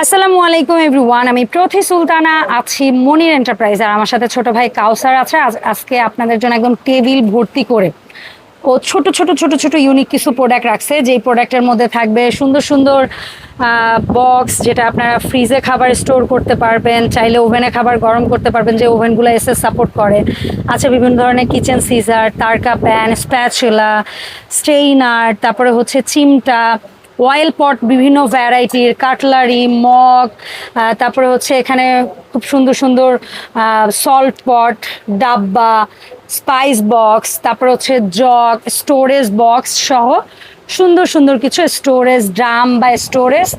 আসসালামু আলাইকুম এভরিওয়ান, আমি প্রথি সুলতানা আছি মনির এন্টারপ্রাইজ, আর আমার সাথে ছোট ভাই কাউসার আছে। আজকে আপনাদের জন্য একদম টেবিল ভর্তি করে ও ছোট ছোট ছোট ছোট ইউনিক কিছু প্রোডাক্ট রাখছে, যেই প্রোডাক্টের মধ্যে থাকবে সুন্দর সুন্দর বক্স, যেটা আপনারা ফ্রিজে খাবার স্টোর করতে পারবেন, চাইলে ওভেনে খাবার গরম করতে পারবেন, যে ওভেনগুলো এসে সাপোর্ট করে। আছে বিভিন্ন ধরনের কিচেন সিজার, তারকা প্যান, স্প্যাচুলা, স্টেইনার, তারপরে হচ্ছে চিমটা, অয়েল পট, বিভিন্ন ভ্যারাইটির কাটলারি, মগ, তারপরে হচ্ছে এখানে খুব সুন্দর সুন্দর সল্ট পট, ডাব্বা, স্পাইস বক্স, তারপরে হচ্ছে জগ, স্টোরেজ বক্স সহ সুন্দর সুন্দর কিছু স্টোরেজ ড্রাম বা স্টোরেজ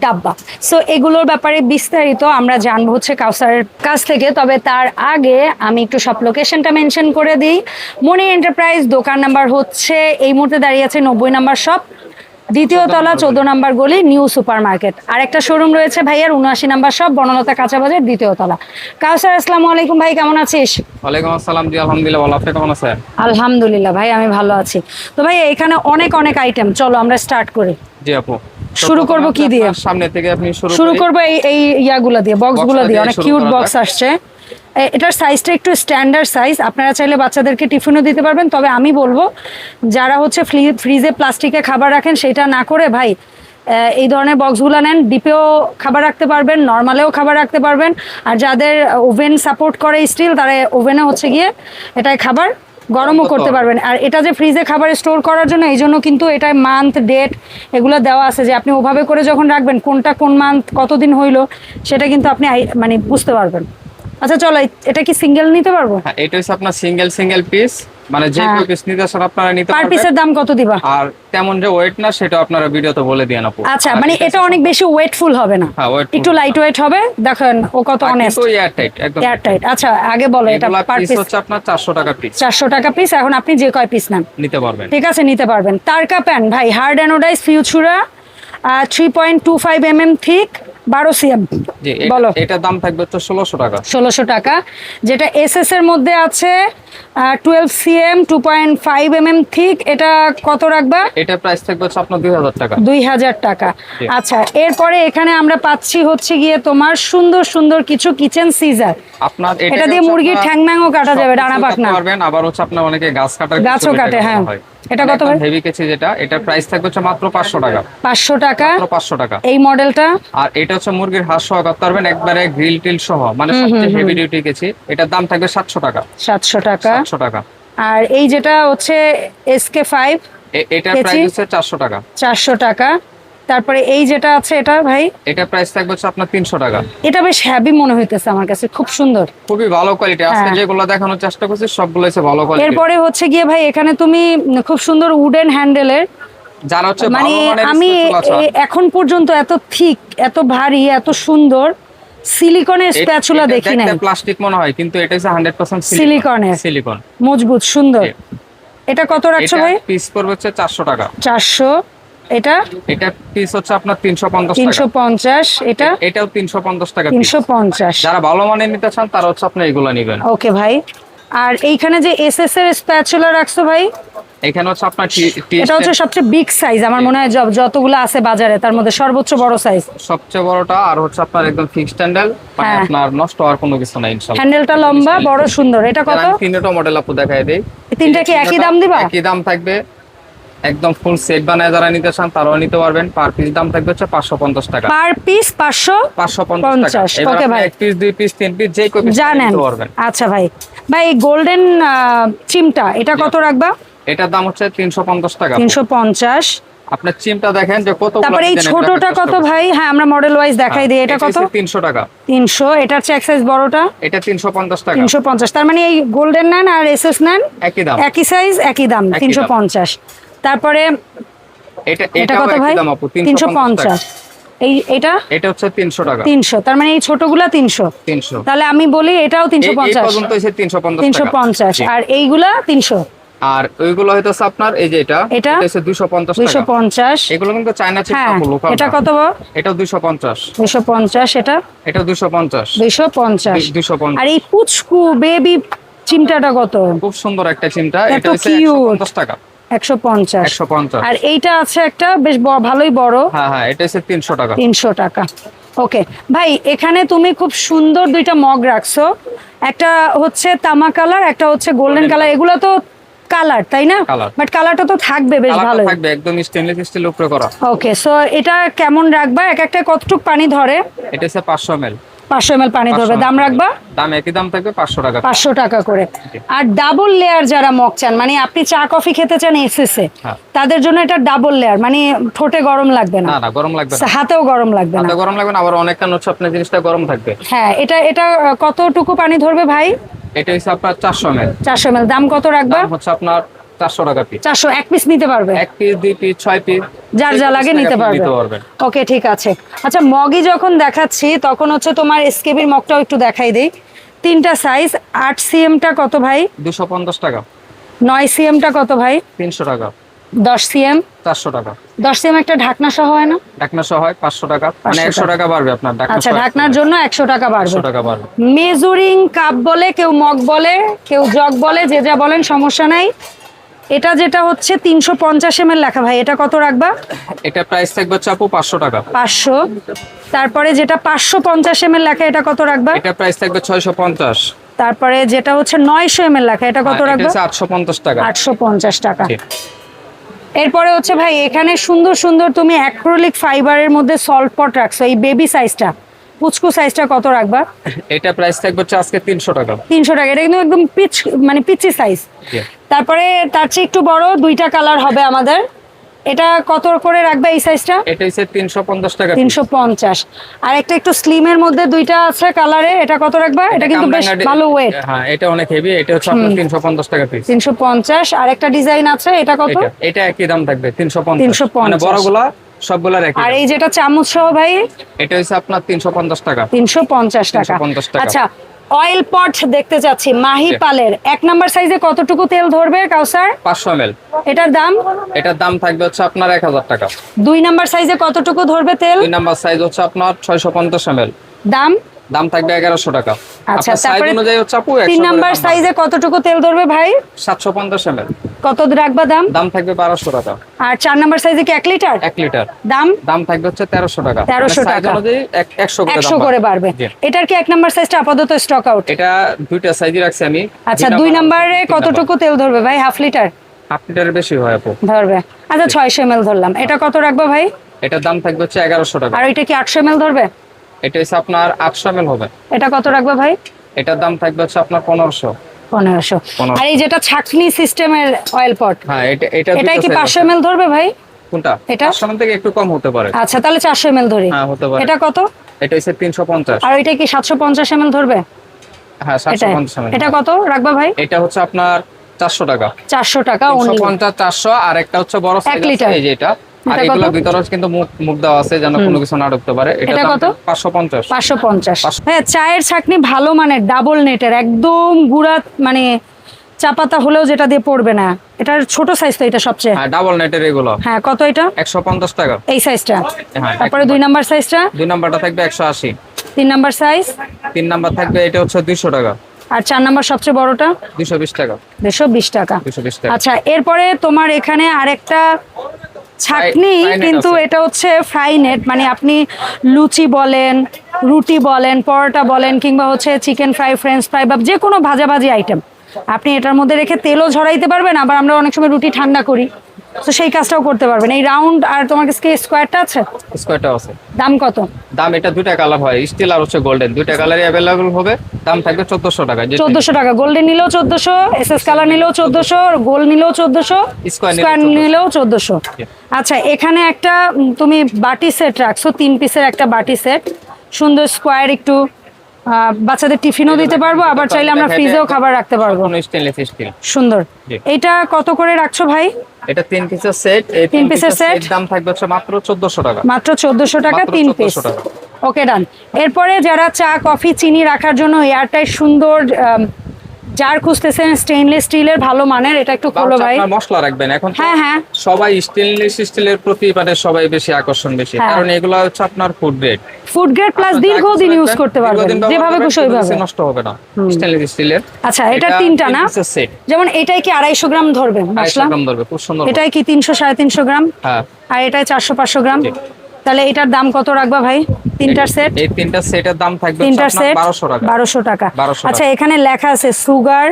ডাব্বা। সো এগুলোর ব্যাপারে বিস্তারিত আমরা জানবো হচ্ছে কাউসারের কাছ থেকে। তবে তার আগে আমি একটু সব লোকেশনটা মেনশন করে দিই। মনি এন্টারপ্রাইজ দোকান নাম্বার হচ্ছে এই মুহূর্তে দাঁড়িয়ে আছে 90 নাম্বার শপ, দ্বিতীয় তলা, 14 নাম্বার গলি, নিউ সুপার মার্কেট। আর একটা শোরুম রয়েছে ভাইয়ার 79 নাম্বার শপ, বনলতা কাঁচা বাজার, দ্বিতীয় তলা। কাউসার, আসসালামু আলাইকুম ভাই, কেমন আছিস? ওয়ালাইকুম আসসালাম, জি আলহামদুলিল্লাহ ভালো। আপনি কেমন আছেন? আলহামদুলিল্লাহ ভাই, আমি ভালো আছি। তো ভাই এখানে অনেক অনেক আইটেম, চলো আমরা স্টার্ট করি। জি আপু, শুরু করব কি দিয়ে? সামনে থেকে আপনি শুরু করব এই ইয়াগুলা দিয়ে, বক্সগুলো দিয়ে। অনেক কিউট বক্স আসছে। এটার সাইজটা একটু স্ট্যান্ডার্ড সাইজ, আপনারা চাইলে বাচ্চাদেরকে টিফিনও দিতে পারবেন। তবে আমি বলবো যারা হচ্ছে ফ্রিজে প্লাস্টিকে খাবার রাখেন সেটা না করে ভাই এই ধরনের বক্সগুলো নেন। ডিপেও খাবার রাখতে পারবেন, নর্মালেও খাবার রাখতে পারবেন। আর যাদের ওভেন সাপোর্ট করে স্টিল, তারা ওভেনে হচ্ছে গিয়ে এটাই খাবার গরমও করতে পারবেন। আর এটা যে ফ্রিজে খাবার স্টোর করার জন্য, এই জন্য কিন্তু এটায় মান্থ ডেট এগুলো দেওয়া আছে, যে আপনি ওভাবে করে যখন রাখবেন কোনটা কোন মান্থ কতদিন হইলো সেটা কিন্তু আপনি মানে বুঝতে পারবেন। আচ্ছা চলো, এটা কি সিঙ্গেল নিতে পারবো? হ্যাঁ, এটা হচ্ছে আপনার সিঙ্গেল পিস, মানে যে কোনো পিস নিতে চান আপনারা নিতে পারবেন। পার পিসের দাম কত দিবা? আর তেমন যে ওয়েট না সেটা আপনারা ভিডিওতে বলে দিয়েন আপু। আচ্ছা, মানে এটা অনেক বেশি ওয়েটফুল হবে না, একটু লাইট ওয়েট হবে। দেখেন ও কত অনেস্ট, একটু এয়ার টাইট, একদম এয়ার টাইট। আচ্ছা আগে বলো, এটা পার পিস হচ্ছে আপনার 400 টাকা পিস। 400 টাকা পিস। এখন আপনি যে কয় পিস নেন নিতে পারবেন। ঠিক আছে, নিতে পারবেন। তারকা প্যান ভাই, hard anodize Futura, 3.25 mm thick, 12 cm। বলো, এটার দাম থাকবে তো 1600 টাকা। 1600 টাকা। যেটা এসএস এর মধ্যে আছে 12 cm, 2.5 mm থিক, এটা কত রাখবা? এটা প্রাইস থাকবে হচ্ছে আপনার 2000 টাকা। 2000 টাকা। আচ্ছা, এরপরে এখানে আমরা পাচ্ছি হচ্ছে গিয়ে তোমার সুন্দর সুন্দর কিছু কিচেন সিজার। আপনার এটা দিয়ে মুরগির ঠ্যাংম্যাংও কাটা যাবে, ডানা পাখনা পারবেন। আবার হচ্ছে আপনার অনেকে গাছও কাটে। হ্যাঁ, এটা কত ভাই? হেভি কেচি, যেটা এটার প্রাইস থাকবে হচ্ছে মাত্র 500 টাকা। 500 টাকা, মাত্র 500 টাকা এই মডেলটা। আর এটা হচ্ছে মুরগির হাড় সহ করতে পারবেন, একবারে গ্রিল টিল সহ, মানে সবচেয়ে হেভি ডিউটি কেচি। এটার দাম থাকবে 700 টাকা। 700 টাকা। 700 টাকা। আর এই যেটা হচ্ছে SK5, এটার প্রাইস হচ্ছে 400 টাকা। 400 টাকা। তারপরে এই যেটা আছে এটা ভাই, এটা প্রাইস থাকবে হচ্ছে আপনার 300 টাকা। এটা বেশ হেভি মনে হইতেছে আমার কাছে, খুব সুন্দর, খুবই ভালো কোয়ালিটি। আজকে যেগুলো দেখানোর চেষ্টা করছি সবগুলো হচ্ছে ভালো কোয়ালিটি। এরপরে হচ্ছে গিয়ে ভাই এখানে তুমি খুব সুন্দর উডেন হ্যান্ডেলের, যারা হচ্ছে মানে আমি এখন পর্যন্ত এত থিক, এত ভারী, এত সুন্দর সিলিকনের স্প্যাচুলা দেখি নাই। প্লাস্টিক মনে হয়, কিন্তু এটা হচ্ছে 100% সিলিকন, মজবুত, সুন্দর। এটা কত রাখছো ভাই? পিস পড়বে হচ্ছে 400 টাকা। 400। এটা পিস হচ্ছে আপনার 350 টাকা। 350। এটাও 350 টাকা। 350। যারা ভালো মানের নিতে চান তারা হচ্ছে আপনি এগুলো নেবেন। ওকে ভাই। আর এইখানে যে এসএস এর স্প্যাচুলা রাখছো ভাই, এখানে হচ্ছে আপনার এটা হচ্ছে সবচেয়ে বিগ সাইজ আমার মনে হয়, যতগুলো আছে বাজারে তার মধ্যে সর্বোচ্চ বড় সাইজ, সবচেয়ে বড়টা। আর হচ্ছে আপনার একদম ফিক্সড হ্যান্ডেল, মানে আপনার নষ্ট হওয়ার কোনো কিছু নাই ইনশাআল্লাহ। হ্যান্ডেলটা লম্বা, বড়, সুন্দর। এটা কত? তিনটা মডেল আপু দেখাই দেই। তিনটা কি একই দাম দিবা? একই দাম থাকবে, একদম ফুল সেট বানায় যারা নিতে চান তারাও নিতে পারবেন। পার পিস দাম থাকবে হচ্ছে 550 টাকা। পার পিস 550 টাকা। ওকে ভাই, এক পিস, দুই পিস, তিন পিস, যে কয় পিস নিতে পারবেন। আচ্ছা ভাই, ভাই গোল্ডেন চিমটা এটা কত রাখবা? এটার দাম হচ্ছে 350 টাকা। 350। আপনার চিমটা দেখেন যে কত। তারপরে এই ছোটটা কত ভাই? হ্যাঁ, আমরা মডেল ওয়াইজ দেখাই দিই। এটা কত? 300 টাকা। 300। এটার চেক সাইজ বড়টা, এটা 350 টাকা। 350। তার মানে এই গোল্ডেন নেন আর এসএস নেন একই দাম, একই সাইজ, একই দাম, 350। তারপরে এটা কত ভাই? 350। এটা হচ্ছে 300 টাকা। 300। তার মানে এই ছোটগুলা 300। তাহলে আমি বলি এটাও 350। এই পর্যন্ত হচ্ছে 350 টাকা। 350। আর এইগুলা 300। আর ওইগুলো হইতাছে আপনার এই যে এটা হচ্ছে 250 টাকা। 250। এগুলো কিন্তু চায়না চিপা লোকাল। এটা কত? এটাও 250। 250। এটা 250। 250। আর এই পুচকু বেবি চিমটাটা কত? খুব সুন্দর একটা চিমটা, এটা হচ্ছে 150 টাকা। 150। 150। আর এইটা আছে একটা বেশ ভালোই বড়। হ্যাঁ হ্যাঁ, এটা হচ্ছে 300 টাকা। 300 টাকা। ওকে ভাই, এখানে তুমি খুব সুন্দর দুইটা মগ রাখছো, একটা হচ্ছে তামা কালার, একটা হচ্ছে গোল্ডেন কালার। এগুলো তো কালার, তাই না? কালার। বাট কালারটা তো থাকবে বেশ কালারটা ভালো। থাকবে একদম স্টেনলেস স্টিল উপরে করা। ওকে, সো এটা কেমন রাখবা? এক একটা কতটুক পানি ধরে? এটা হচ্ছে 500 ml। 500 ml পানি ধরবে। দাম রাখবা? দাম একই দাম থাকবে 500 টাকা। 500 টাকা করে। আর ডাবল লেয়ার যারা মগ চান, মানে আপনি চা কফি খেতে চান এসএসে, হ্যাঁ। তাদের জন্য এটা ডাবল লেয়ার, মানে ঠোঁটে গরম লাগবে না। না না, গরম লাগবে না। হাতেও গরম লাগবে না। হাতে গরম লাগবে না, আবার অনেকটা হচ্ছে আপনার জিনিসটা গরম থাকবে। হ্যাঁ, এটা এটা কতটুকু পানি ধরবে ভাই? এটা হচ্ছে আপনার 400 ml। 400 ml। দাম কত রাখবা? দাম হচ্ছে আপনার 400 টাকা পিস। 400। এক পিস নিতে পারবে? 1 পিস 2 পিস 6 পিস যার যা লাগে নিতে পারবে। ওকে, ঠিক আছে। আচ্ছা, মগই যখন দেখাচ্ছি তখন হচ্ছে তোমার এসকেবির মগটাও একটু দেখাই দেই। তিনটা সাইজ। 8 সিএমটা কত ভাই? 250 টাকা। 9 সিএমটা কত ভাই? 300 টাকা। 10 সিএম? 400 টাকা। 10 সিএম একটা ঢাকনা সহ হয় না? ঢাকনা সহ হয় 500 টাকা, মানে 500 100 টাকা বাড়বে আপনার ঢাকনা। আচ্ছা, ঢাকনার জন্য 100 টাকা বাড়বে। 100 টাকা বাড়বে। মেজারিং কাপ বলে, কেউ মগ বলে, কেউ জগ বলে, যে যা বলেন সমস্যা নাই। এটা যেটা হচ্ছে 350 ml লেখা ভাই, এটা কত রাখবা? এটা প্রাইস থাকবে হচ্ছে আপু 500 টাকা। 500। তারপরে যেটা 550 ml লেখা, এটা কত রাখবা? এটা প্রাইস থাকবে 650। তারপরে যেটা হচ্ছে 900 ml লেখা, এটা কত এটা রাখবা? হচ্ছে 850 টাকা। 850 টাকা। জি। এরপরে হচ্ছে ভাই, এখানে সুন্দর সুন্দর তুমি অ্যাক্রিলিক ফাইবারের মধ্যে সল্ট পট রাখছো, এই বেবি সাইজটা, পুচকু সাইজটা কত রাখবা? এটা প্রাইস থাকবে হচ্ছে আজকে 300 টাকা। 300 টাকা। এটা কিন্তু একদম মানে পিচি সাইজ। জি। তারপরে তার চেয়ে একটু বড় দুইটা কালার হবে আমাদের, এটা কত করে রাখবে এই সাইজটা? এটা হচ্ছে 350 টাকা। 350। আর একটা একটু স্লিমের মধ্যে দুইটা আছে কালারে, এটা কত রাখবা? এটা কিন্তু বেশ ভালো ওয়েট। হ্যাঁ, এটা অনেক হেভি। এটা হচ্ছে আপনার 350 টাকা পিস। 350। আর একটা ডিজাইন আছে, এটা কত? এটা একই দাম থাকবে 350। 350 মানে বড়গুলা সবগুলা একই। আর এই যেটা চামচ সহ ভাই, এটা হচ্ছে আপনার 350 টাকা। 350 টাকা। 350 টাকা। আচ্ছা, অয়েল পট দেখতে চাচ্ছি মাহি পালের। 1 নাম্বার সাইজে কতটুকু তেল ধরবে কাউসার? 500 ml। এটার দাম? এটার দাম থাকবে হচ্ছে আপনার 1000 টাকা। 2 নাম্বার সাইজে কতটুকু ধরবে তেল? 2 নাম্বার সাইজ হচ্ছে আপনার 650 ml। দাম? দাম থাকবে 1100 টাকা। আচ্ছা, আপনার সাইজ তারপরে অনুযায়ী হচ্ছে আপু 3 নাম্বার সাইজে কতটুকু তেল ধরবে ভাই? 750 ml। কত রাখবা দাম? দাম থাকবে 1200 টাকা। আর 4 নাম্বার সাইজে কি 1 লিটার? 1 লিটার। দাম? দাম থাকবে হচ্ছে 1300 টাকা। 1300 মানে সাইজ টাকা। অনুযায়ী 100 করে 100 করে বাড়বে। জি। এটার কি 1 নাম্বার সাইজটা আপাতত স্টক আউট? এটা দুইটা সাইজই রাখছি আমি। আচ্ছা, 2 নাম্বারে কতটুকু তেল ধরবে ভাই? Half litre? হাফ লিটারের বেশি হয় আপু। ধরবে। আচ্ছা, 600 ml ধরলাম। এটা কত রাখবা ভাই? এটার দাম থাকবে হচ্ছে 1100 টাকা। আর ওইটা কি 800 ml ধরবে? এটা হচ্ছে আপনার 800 ml হবে। এটা কত রাখবা ভাই? এটার দাম থাকবে হচ্ছে আপনার 1500। 1500। আর এই যেটা ছাঁকনি সিস্টেমের অয়েল পট, হ্যাঁ, এটা এটা কি দুটো 500 size ml ধরবে ভাই? আছে। কোনটা? এটা? 500 ml থেকে একটু কম হতে পারে। আচ্ছা, তাহলে 400 ml ধরি। হ্যাঁ, হতে পারে। এটা কত? এটা হচ্ছে 350। আর ওইটা কি 750 ml ধরবে? হ্যাঁ, এটা 750 ml। এটা কত রাখবা ভাই? এটা হচ্ছে আপনার 400 টাকা। 400 টাকা only। 350 400। আর একটা হচ্ছে বড় সাইজ 1 লিটার। এই যে এটা। আর এটা কত? এগুলোর ভিতরে কিন্তু মুখ দেওয়া আছে যেন কোনো কিছু না ঢুকতে পারে। এটা দাম কত? 550। 550। হ্যাঁ, চায়ের ছাঁকনি ভালো মানের ডাবল নেটের, একদম গুড়া, মানে চা পাতা হলেও যেটা দিয়ে পড়বে না। এটার ছোট সাইজ তো এটা সবচেয়ে। হ্যাঁ, ডাবল নেটের এগুলো। হ্যাঁ, কত এটা? 150 টাকা। এই সাইজটা? হ্যাঁ। তারপরে 2 নাম্বার সাইজটা? 2 নাম্বারটা থাকবে 180। 3 নাম্বার সাইজ? 3 নাম্বার থাকবে এটা হচ্ছে 200 টাকা। আর 4 নাম্বার সবচেয়ে বড়টা? 220 টাকা। 220 টাকা। 220 টাকা। আচ্ছা, এরপরে তোমার এখানে আরেকটা ছাঁকনি, ফ্রাই নেট কিন্তু আছে। এটা হচ্ছে ফ্রাই নেট, মানে আপনি লুচি বলেন, রুটি বলেন, পরোটা বলেন, কিংবা হচ্ছে চিকেন ফ্রাই, ফ্রেঞ্চ ফ্রাই বা যে কোনো ভাজাভাজি আইটেম আপনি এটার মধ্যে রেখে তেলও ঝরাইতে পারবেন। আবার আমরা অনেক সময় রুটি ঠান্ডা করি, তো সেই কাজটাও করতে পারবেন। এই রাউন্ড আর তোমার কাছে স্কোয়ারটা আছে? স্কোয়ারটা আছে। দাম কত? দাম এটা দুইটা কালার হয়, স্টিল আর হচ্ছে গোল্ডেন। দুইটা কালারই अवेलेबल হবে। দাম থাকবে 1400 টাকা। 1400 টাকা। গোল্ডেন নিলেও 1400, এসএস কালার নিলেও 1400, গোল্ড নিলেও 1400, স্কোয়ার নিলেও 1400। আচ্ছা, এখানে একটা তুমি বাটি সেট রাখছো, 3 পিসের একটা বাটি সেট, সুন্দর স্কোয়ার, একটু বাচ্চাদের টিফিনও দিতে পারবো, আবার চাইলে আমরা ফ্রিজেও খাবার রাখতে পারবো। Stainless steel. সুন্দর। জি। এটা কত করে রাখছো ভাই? এটা 3 পিসের সেট। এই 3 পিসের সেট দাম থাকবে হচ্ছে মাত্র 1400 টাকা। মাত্র 1400 টাকা, মাত্র 3 পিস। 1400 টাকা। ওকে, ডান। এরপরে যারা চা কফি চিনি রাখার জন্য এয়ারটাইট সুন্দর যার খুঁজতেছেন স্টেইনলেস স্টিলের ভালো মানের, এটা একটু খোলো ভাই। আপনার মশলা রাখবেন এখন তো হ্যাঁ হ্যাঁ সবাই স্টেনলেস স্টিলের প্রতি মানে সবাই বেশি আকর্ষণ বেশি, হ্যাঁ। কারণ এগুলো হচ্ছে আপনার food grade, food grade plus দীর্ঘদিন ইউজ করতে পারবেন যেভাবে খুশি ওইভাবে, নষ্ট হবে না স্টেনলেস স্টিলের। আচ্ছা এটা তিনটা না, সেট যেমন এটাই কি 250 গ্রাম ধরবে 250 মশলা, গ্রাম ধরবে, খুব সুন্দর। এটাই কি 300 350 গ্রাম, হ্যাঁ আর এটাই 400-500 গ্রাম, জি। তাহলে এটার দাম কত রাখবা ভাই? তিনটার সেট, এই তিনটা সেটের দাম থাকবে তিনটার আপনার সেট 1200 টাকা। 1200 টাকা। 1200 আচ্ছা এখানে লেখা আছে সুগার,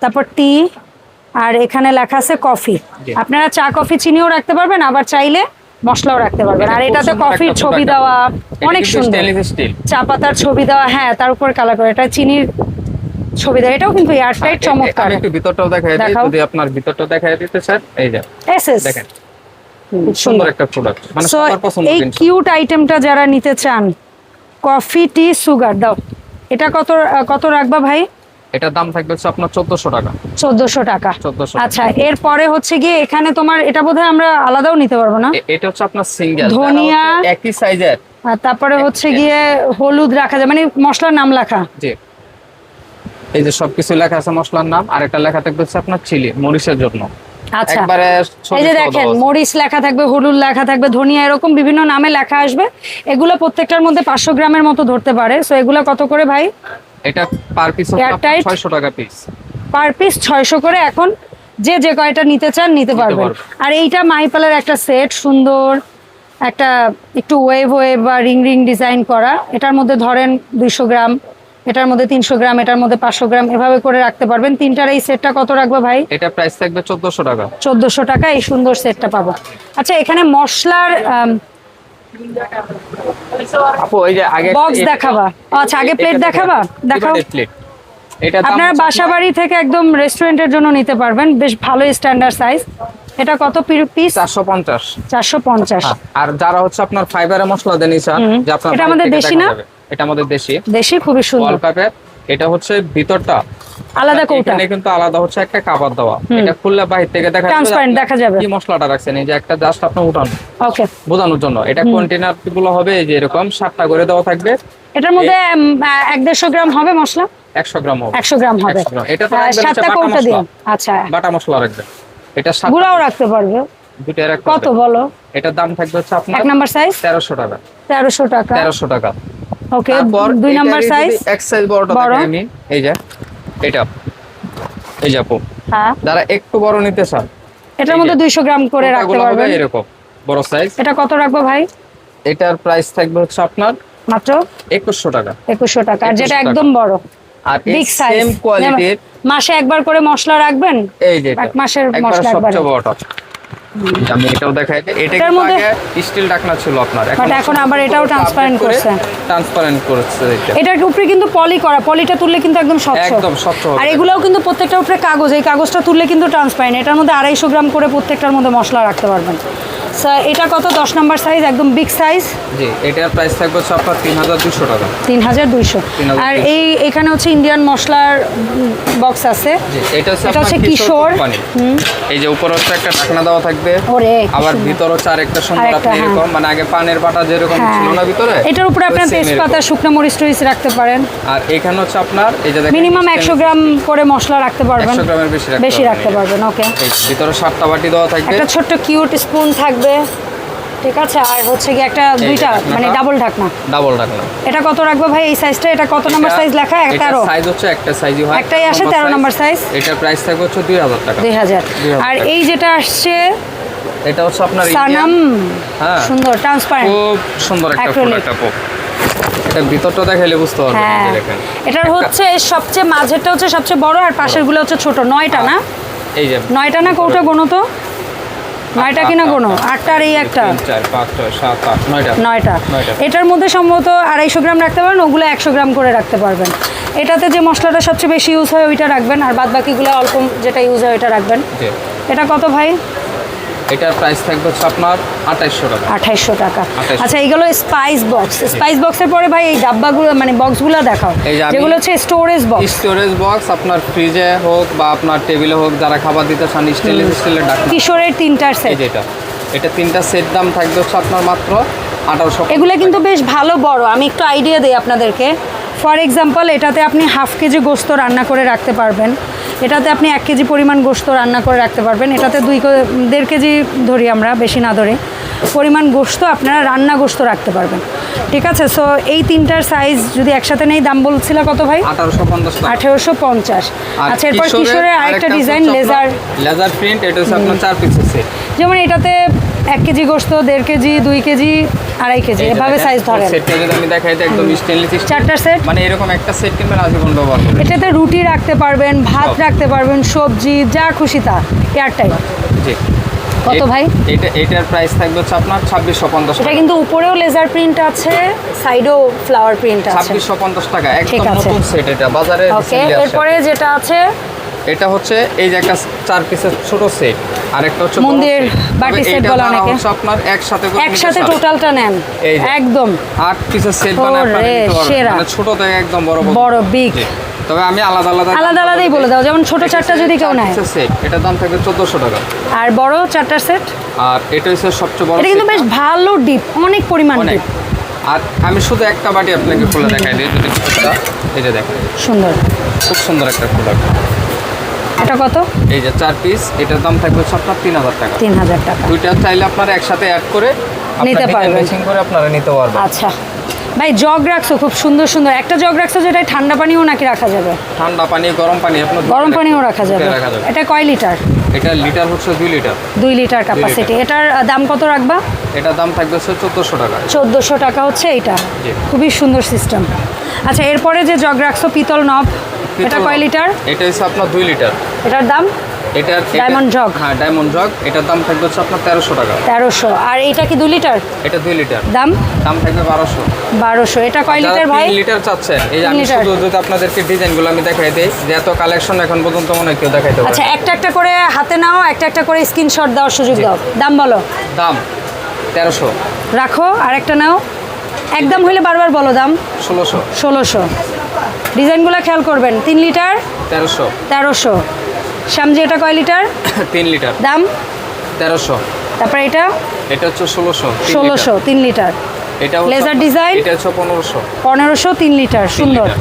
তারপর টি, আর এখানে লেখা আছে কফি। জি। আপনারা চা কফি চিনিও রাখতে পারবেন, আবার চাইলে মশলাও রাখতে পারবেন। এটা আর খুব এটাতে সুন্দর কফির একটা ছবি product। দেওয়া, এটা অনেক কিন্তু সুন্দর, স্টেনলেস স্টিল। চা পাতার ছবি দেওয়া, হ্যাঁ তার উপর কালার করে, এটা চিনির ছবি দেওয়া, এটাও কিন্তু এয়ারটাইট চমৎকার। আমি একটু ভিতরটাও দেখাই দিই, দেখাও। যদি আপনার ভিতরটা দেখাই দিতে স্যার, এই যে এসএস দেখেন খুব সুন্দর একটা প্রোডাক্ট, মানে সো সবার পছন্দ এই জিনিস। কিউট আইটেমটা যারা নিতে চান, কফি টি সুগার দাও, এটা কত রাখবা ভাই? এটার দাম থাকবে হচ্ছে আপনার 1400 টাকা। 1400 টাকা। 1400 আচ্ছা এরপরে হচ্ছে গিয়ে এখানে তোমার এটা বোধহয় আমরা আলাদাও নিতে পারবো না, এটা হচ্ছে আপনার সিঙ্গেল ধনিয়া, একই সাইজের। আর তারপরে হচ্ছে গিয়ে হলুদ রাখা যায়, মানে মশলার নাম লেখা। জি, এই যে সবকিছু লেখা আছে মশলার নাম, আর একটা লেখা থাকবে হচ্ছে আপনার চিলি মরিচের জন্য। আচ্ছা একবারে এই যে দেখেন মরিচ লেখা থাকবে, হলুদ লেখা থাকবে, ধনিয়া, এরকম বিভিন্ন নামে লেখা আসবে। এগুলো প্রত্যেকটার মধ্যে 500 গ্রামের মতো ধরতে পারে। সো এগুলো কত করে ভাই? এটা পার পিস Airtight? 600 টাকা পিস। পার পিস 600 করে। এখন যে কয়টা নিতে চান নিতে পারবেন। আর এইটা মাইপালের একটা সেট, সুন্দর একটা একটু ওয়েভ বা রিং ডিজাইন করা, এটার মধ্যে ধরেন 200 গ্রাম, এটার মধ্যে 300 গ্রাম, এটার মধ্যে 500 গ্রাম, এভাবে করে রাখতে পারবেন। তিনটার এই সেটটা কত রাখবো ভাই? এটা প্রাইস থাকবে 1400 টাকা। 1400 টাকা এই সুন্দর সেটটা পাবো। আচ্ছা এখানে মশলার আপু এই যে আগে বক্স দেখাবা? আচ্ছা আগে প্লেট দেখাবা, দেখাও। প্লেট এটা দাম আপনারা হচ্ছে বাসা বাড়ি থেকে একদম রেস্টুরেন্টের জন্য নিতে পারবেন, বেশ ভালো স্ট্যান্ডার্ড সাইজ। এটা কত পিস? 450। 450। আর যারা হচ্ছে আপনার ফাইবারের মশলা দেন ইচ্ছা, যে আপনার এটা আমাদের দেশি না? এটা আমাদের দেশি, দেশি, খুবই সুন্দর। ওয়ালপেপার। এটা হচ্ছে ভিতরটা আলাদা কোটা, এখানে কিন্তু আলাদা হচ্ছে একটা কাভার দেওয়া, এটা খুললে বাইরে থেকে দেখা যাবে ট্রান্সপারেন্ট দেখা যাবে কি মশলাটা রাখছেন। এই যে একটা জাস্ট আপনি উঠানো ওকে বোঝানোর জন্য। এটা কন্টেনার গুলো হবে এই যে এরকম 7টা করে দেওয়া থাকবে। এটার মধ্যে 150 গ্রাম হবে মশলা, 100 গ্রাম হবে। 100 গ্রাম হবে। 100 গ্রাম। এটা তো রাখবেন 7টা হচ্ছে কোটা বাটা দিন। মশলা। আচ্ছা বাটা মশলা রাখবেন। এটা 7 গুঁড়াও রাখতে পারবে। দুটো রাখতে কত হবে। বলো? এটার দাম থাকবে হচ্ছে আপনার 1 নাম্বার সাইজ 1300 টাকা। 1300 টাকা। 1300 টাকা। ওকে, তারপর 2 নাম্বার সাইজ এক সাইজ বড়টা বড়। দেখাই আমি। এই যে এটা, এই যে আপু হ্যাঁ, যারা একটু বড় নিতে চান, এটার মধ্যে 200 গ্রাম করে রাখতে ওটাগুলো হবে পারবেন। এরকম বড় সাইজ। এটা কত রাখবো ভাই? এটার প্রাইস থাকবে হচ্ছে আপনার মাত্র 2100 টাকা। 2100 টাকা। আর 2100 যেটা টাকা। একদম বড় আর এই বিগ সাইজ, সেম কোয়ালিটির মাসে একবার করে মশলা রাখবেন, এই যে এক মাসের একবারে মশলা একবারে। সবচেয়ে বড়টা। আমি এটাও দেখাই দিই। এটা এটার কিন্তু মধ্যে- আগে স্টিল ঢাকনা ছিল আপনার, But এখন আবার এটাও transparent করছে। ট্রান্সপারেন্ট করেছে এটা। এটার উপরে কিন্তু পলি করা, পলিটা তুললে কিন্তু একদম স্বচ্ছ, একদম স্বচ্ছ হবে। আর এগুলাও কিন্তু প্রত্যেকটার উপরে কাগজ, এই কাগজটা তুললে কিন্তু ট্রান্সপারেন্ট। এটার মধ্যে 250 গ্রাম করে প্রত্যেকটার মধ্যে মশলা রাখতে পারবেন। স্যার এটা কত? 10 নাম্বার সাইজ, একদম বিগ সাইজ। জি, এটার প্রাইস থাকবে হচ্ছে আপনার 3200 টাকা। 3200। 3200 আর এখানে হচ্ছে ইন্ডিয়ান মশলার বক্স আছে। জি, এটা হচ্ছে এটা হচ্ছে আপনার কিশোর। কোম্পানি। এই যে উপরে হচ্ছে একটা ঢাকনা দেওয়া থাকবে, ওরে কি আবার সুন্দর। ভিতর হচ্ছে আরেকটা সুন্দর আরেকটা, আপনি এরকম মানে আগে পানের বাটা যেরকম ছিল না ভিতরে, এটার উপরে আপনার same তেজপাতা, এরকম। শুকনো মরিচ টরিচ রাখতে পারেন। আর এখানে হচ্ছে আপনার এই যে দেখেন মিনিমাম 100 গ্রাম করে মশলা রাখতে পারবেন, 100 গ্রামের বেশি রাখতে পারবেন। ওকে, এই ভিতরে 7টা বাটি দেওয়া থাকবে, একটা ছোট্ট কিউট স্পুন থাকবে, ঠিক আছে। আর হচ্ছে কি একটা দুইটা ঢাকনাটা। মানে ডাবল ঢাকনা। ডাবল ঢাকনা। এটা কত রাখবো ভাই এই সাইজটা? এটা কত নাম্বার সাইজ লেখা? 13। সাইজ হচ্ছে একটা সাইজই হয়, একটাই আসে 13 নাম্বার সাইজ। এটার প্রাইস থাকবে হচ্ছে 2000 টাকা। 2000। 2000 আর টাকা। এই যেটা আসছে এটা হচ্ছে আপনার সানাম, হ্যাঁ সুন্দর ট্রান্সপারেন্ট, খুব সুন্দর একটা Acrylic। প্রোডাক্ট আপু। এটা ভিতরটা দেখাইলে বুঝতে পারবেন। হ্যাঁ। এই যে দেখেন এটার হচ্ছে সবচেয়ে মাঝেরটা হচ্ছে সবচেয়ে বড়, আর পাশের গুলো হচ্ছে ছোট। 9টা না? এই যে 9টা না? কোটা গোনো তো, 9টা কিনা গোনো? 8টা আর এই একটা 3 4 5 6 7 8 9টা 9টা। এটার মধ্যে সম্ভবত 250 গ্রাম রাখতে পারেন, ওগুলো 100 গ্রাম করে রাখতে পারবেন। এটাতে যে মশলাটা সবচেয়ে বেশি ইউজ হয় ওইটা রাখবেন, আর বাদ বাকিগুলো অল্প যেটা ইউজ হয় ওইটা রাখবেন। জি। এটা কত ভাই? এটার প্রাইস থাকবে হচ্ছে আপনার 2800 টাকা। 2800 টাকা। 2800 আচ্ছা এইগুলো স্পাইস বক্স। স্পাইস বক্সের পরে ভাই এই ডাব্বাগুলো মানে বক্সগুলো দেখাও, এই যে আমি- যেগুলো হচ্ছে স্টোরেজ বক্স। স্টোরেজ বক্স আপনার ফ্রিজে হোক বা আপনার টেবিলে হোক, যারা খাবার দিতে চান স্টেনলেস স্টিলের ঢাকনা। কিশোরের 3টার এই সেট। যে এটা 3টা সেট দাম থাকবে হচ্ছে আপনার মাত্র 1800। এগুলো কিন্তু বেশ ভালো বড়। আমি একটু আইডিয়া দিই আপনাদেরকে। ফর এক্সাম্পল এটাতে আপনি হাফ কেজি গোস্ত রান্না করে রাখতে পারবেন, এটাতে আপনি 1 কেজি পরিমাণ গোস্ত রান্না করে রাখতে পারবেন, এটাতে 1.5 কেজি ধরি আমরা, বেশি না ধরে পরিমাণ গোস্ত আপনারা রান্না গোস্ত রাখতে পারবেন। ঠিক আছে, সো এই তিনটার সাইজ যদি একসাথে নেই, দাম বলছিল কত ভাই? 1850। আচ্ছা, এরপর কিশোরের আরেকটা ডিজাইন লেজার প্রিন্ট, এটা হচ্ছে আপনার 4 পিসের সেট। যেমন এটাতে 1 কেজি গোস্ত, 1.5 কেজি, 2 কেজি, 2.5 কেজি এভাবে সাইজ ধরেন। সেটটা যদি আমি দেখাই তো একদম স্টেনলেস স্টিল, 4টা সেট, মানে এরকম একটা সেট কিনবেন আজীবন ব্যবহার করবেন। এটাতে রুটি রাখতে পারবেন, ভাত রাখতে পারবেন, সবজি যা খুশি তা, এয়ারটাইট। জি। কত ভাই? এটার প্রাইস থাকবে হচ্ছে আপনার 2650 এটা টাকা। কিন্তু উপরেও লেজার প্রিন্ট আছে, সাইডেও ফ্লাওয়ার প্রিন্ট আছে। 2650 টাকা, ঠিক একদম আছে। নতুন সেট, এটা বাজারে ওকে, recently আসা। এরপরে যেটা আছে এটা হচ্ছে এই যে একটা 4 পিসের ছোট সেট, আর একটা হচ্ছে বড় মন্দির set। বাটি তবে সেট এইটা বলে দ্বারা অনেকে। হচ্ছে আপনার একসাথে করে নিতে একসাথে পারবেন। টোটালটা নেন এই যে। একদম 8 পিসের সেট বানায় আপনারা ওরে, নিতে পারবেন, সেরা। মানে ছোট থেকে একদম বড় বড় বিগ। জি। তবে আমি আলাদা আলাদাই বলে দাও, যেমন ছোট 4টা যদি কেউ নেয়, সেট এটার দাম থাকবে 1400 টাকা। আর বড় 4টা সেট, আর এটা হচ্ছে সবচেয়ে বড় এটা কিন্তু সেটটা। বেশ ভালো ডিপ, অনেক পরিমাণ অনেক। ডিপ, আর আমি শুধু একটা বাটি আপনাকে খুলে দেখাই দিই, যদি ভিতরটা, এই যে দেখেন সুন্দর। খুব সুন্দর একটা প্রোডাক্ট। এটা কত? এই যে 4 পিস, এটার দাম থাকবে হচ্ছে আপনার 3000 টাকা। 3000 টাকা। দুইটা চাইলে আপনারা একসাথে অ্যাড করে নিতে পারবেন। ম্যাচিং করে আপনারা নিতে পারবেন। আচ্ছা ভাই, জগ রাখছো খুব সুন্দর সুন্দর, একটা জগ রাখছো যেটা ঠান্ডা পানিও নাকি রাখা যাবে? ঠান্ডা পানি, গরম পানি, আপনার গরম পানিও রাখা যাবে। এটা কয় লিটার? এটা লিটার হচ্ছে 2 লিটার। 2 litre capacity. এটার দাম কত রাখবা? এটার দাম থাকবে হচ্ছে 1400 টাকা। 1400 টাকা হচ্ছে এইটা। জি। খুবই সুন্দর সিস্টেম। আচ্ছা, এরপরে যে জগ রাখছো পিতল নব, এটা কয় লিটার? এটা হচ্ছে আপনার 2 লিটার। এটার দাম? Diamond jug. হ্যাঁ, ডায়মন্ড জগ, এটার দাম থাকবে হচ্ছে আপনার 1300 টাকা। 1300। আর এইটা কি 2 লিটার? এটা 2 লিটার। দাম? দাম থাকবে 1200। 1200। এটা কয় লিটার ভাই? 3 লিটার চাচ্ছেন। এই যে 3 আমি লিটার। শুধু যদি আপনাদেরকে ডিজাইনগুলো আমি দেখাই দেই, যে এত কালেকশন এখন পর্যন্ত মনে হয় কেউ দেখাইতে পারে আচ্ছা, না। একটা একটা করে হাতে নাও, একটা একটা করে স্ক্রিনশট দেওয়ার সুযোগ জি। দাও। দাম বলো। দাম 1300। রাখো, আর একটা নাও। একদম হইলে বারবার বলো দাম। 1600। 1600। ডিজাইনগুলো খেয়াল করবেন। 3 লিটার 1300। 1300। শ্যামজি, এটা কয় লিটার? 3 লিটার। দাম? 1300। তারপরে এটা এটা হচ্ছে 1600। 1600। 3 লিটার। এটা হচ্ছে লেজার আপনার- ডিজাইন? এটা হচ্ছে 1500। 1500। 3 লিটার। সুন্দর, লিটার।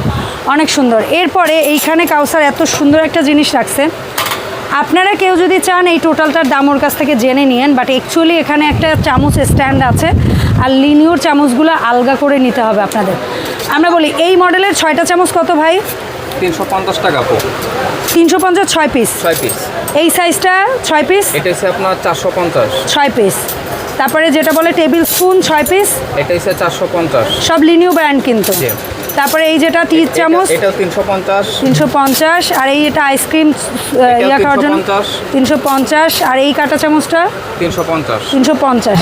অনেক সুন্দর। এরপরে এইখানে কাউসার এত সুন্দর একটা জিনিস রাখছে, আপনারা কেউ যদি চান এই টোটালটার দাম ওর কাছ থেকে জেনে নিয়েন, বাট অ্যাকচুয়ালি এখানে একটা চামচ স্ট্যান্ড আছে, আর লিনিয়র চামচগুলো আলগা করে নিতে হবে আপনাদের। আমরা বলি এই মডেলের 6টা চামচ কত ভাই? 350 টাকা পো। 350। 6 পিস। 6 পিস। এই সাইজটা 6 পিস। এটা হচ্ছে আপনার 450। 6 পিস। তারপরে যেটা বলে টেবিল স্পুন 6 পিস, এটা হচ্ছে 450। সব লিনিউ ব্র্যান্ড কিন্তু। জি। তারপরে এই যেটা 30 চামচ, এটা 350। 350। আর এই এটা আইসক্রিম ইয়া খাওয়ার জন্য 350। 350। আর এই কাঁটা চামচটা 350। 350।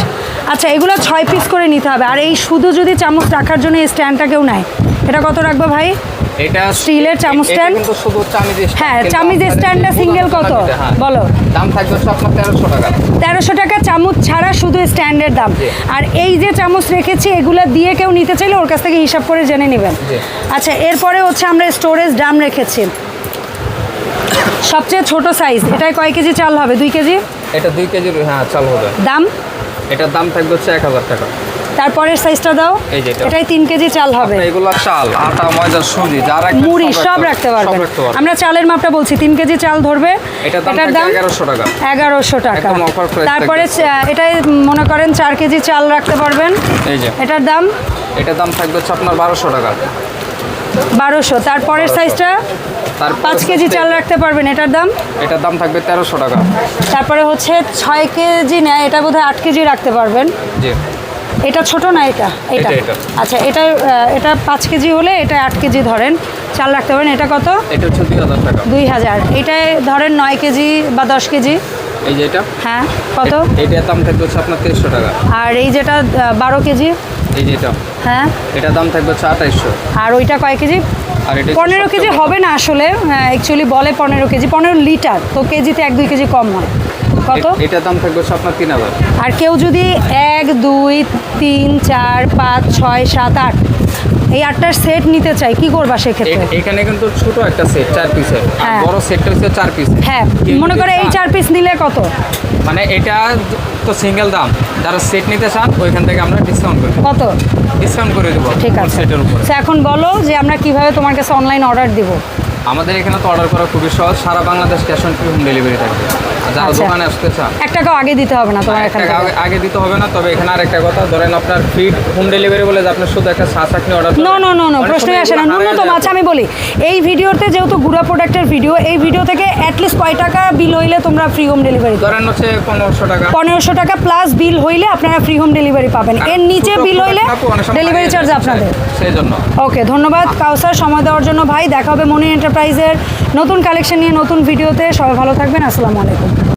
আচ্ছা, এগুলো 6 পিস করে নিতে হবে। আর এই শুধু যদি চামচ রাখার জন্য এই স্ট্যান্ডটা কেউ নেয়, এটা কত রাখবে ভাই? এটা স্টিলের চামচ এটা স্ট্যান্ড? কিন্তু শুধু চামিজ স্ট্যান্ড। হ্যাঁ, কিন্তু চামিজ আপনাদের স্ট্যান্ডটা যদি সিঙ্গেল কত বোঝাতে হয়, হ্যাঁ। বলো? দাম থাকবে হচ্ছে আপনার 1300 টাকা। 1300 টাকা চামচ ছাড়া শুধু স্ট্যান্ডের দাম। জি। আর এই যে চামচ রেখেছি, এগুলো দিয়ে কেউ নিতে চাইলে ওর কাছ থেকে হিসাব করে জেনে নেবেন। জি। আচ্ছা, এরপরে হচ্ছে আমরা স্টোরেজ ড্রাম রেখেছি, সবচেয়ে ছোট সাইজ। এটায় কয় কেজি চাল হবে? 2 কেজি। এটা 2 কেজির, হ্যাঁ, চাল হবে। দাম? এটার দাম থাকবে হচ্ছে 1000 টাকা। তারপরের সাইজটা দাও। এই যে এটা। এটাই 3 কেজি চাল হবে। আপনার এগুলো চাল, আটা, ময়দা, সুজি, যা রাখবেন মুড়ি সব রাখতে পারবেন। আমরা চালের মাপটা বলছি, 3 কেজি চাল ধরবে। এটার দাম থাকবে 1100 টাকা। 1100 টাকা। একদম offer price তারপরে এটাই মনে করেন 4 কেজি চাল রাখতে পারবেন। এই যে এটার দাম? এটার দাম থাকবে হচ্ছে আপনার 1200 টাকা। 1200। তারপরের 1200 সাইজটা তারপর 5 কেজি চাল রাখতে পারবেন, এটার দাম? এটার দাম থাকবে 1300 টাকা। তারপরে হচ্ছে 6 কেজি নেয়, এটা বোধহয় 8 কেজি রাখতে পারবেন। জি। এটা ছোট না এটা? এটা। এটা। আচ্ছা, এটা 5 কেজি হলে এটা 8 কেজি ধরেন চাল রাখতে পারেন। এটা কত? এটা হচ্ছে 2000 টাকা। 2000। এটাই ধরেন 9 কেজি বা 10 কেজি। এই যে এটা। হ্যাঁ, কত? এটার দাম থাকবে হচ্ছে আপনার 2300 টাকা। আর এই যেটা 12 কেজি। এই যে এটা। হ্যাঁ। এটার দাম থাকবে হচ্ছে 2800। আর ওইটা কয় কেজি? আর এটা 15 কেজি হবে না আসলে, অ্যাকচুয়ালি বলে 15 কেজি, 15 লিটার, তো কেজিতে 1-2 কেজি কম হয়। কত? এটার দাম থাকবে হচ্ছে আপনার 3000। আর কেউ যদি 1, 2, 3, 4, 5, 6, 7, 8 এই 8টার সেট নিতে চাই, কি করবা সেক্ষেত্রে? এখানে কিন্তু ছোট একটা সেট 4 পিসের, আর হ্যাঁ। বড় সেটটা হচ্ছে 4 পিস। হ্যাঁ, মনে করে এই 4 পিস নিলে কত? মানে এটা তো সিঙ্গেল দাম, যারা সেট নিতে চান ওইখান থেকে আমরা ডিসকাউন্ট করে দেবো। কত? ডিসকাউন্ট করে দেবো ঠিক আছে। সেটের উপরে। তো এখন বলো যে আমরা কিভাবে তোমার কাছে অনলাইন অর্ডার দিব। আমাদের এখানে তো অর্ডার করা খুবই সহজ, সারা Bangladesh cash on home delivery থাকবে। আর যারা আচ্ছা। দোকানে আসতে চান 1 টাকাও আগে দিতে হবে না তোমার এখান থেকে। আগে দিতে হবে না। তবে এখানে আরেকটা কথা, ধরেন আপনার ফ্রি হোম ডেলিভারি বলে যে আপনার শুধু একটা চা chutney order no no no no, প্রশ্নই আসে না। ন্যূনতম, আচ্ছা আমি বলি, এই ভিডিওতে যেহেতু গুড়া প্রোডাক্টের ভিডিও, এই ভিডিও থেকে অ্যাটলিস্ট কয় টাকা বিল হইলে তোমরা ফ্রি হোম ডেলিভারি দাও? ধরেন হচ্ছে 1500 টাকা। 1500 টাকা প্লাস বিল হইলে আপনারা ফ্রি হোম ডেলিভারি পাবেন। এর নিচে বিল হইলে ডেলিভারি চার্জ আপনাদের। সেই জন্য ওকে, ধন্যবাদ কাউসার সময় দেওয়ার জন্য ভাই। দেখা হবে মনি এন্টারপ্রাইজের নতুন কালেকশন নিয়ে নতুন ভিডিওতে। সবাই ভালো থাকবেন, আসসালামু আলাইকুম।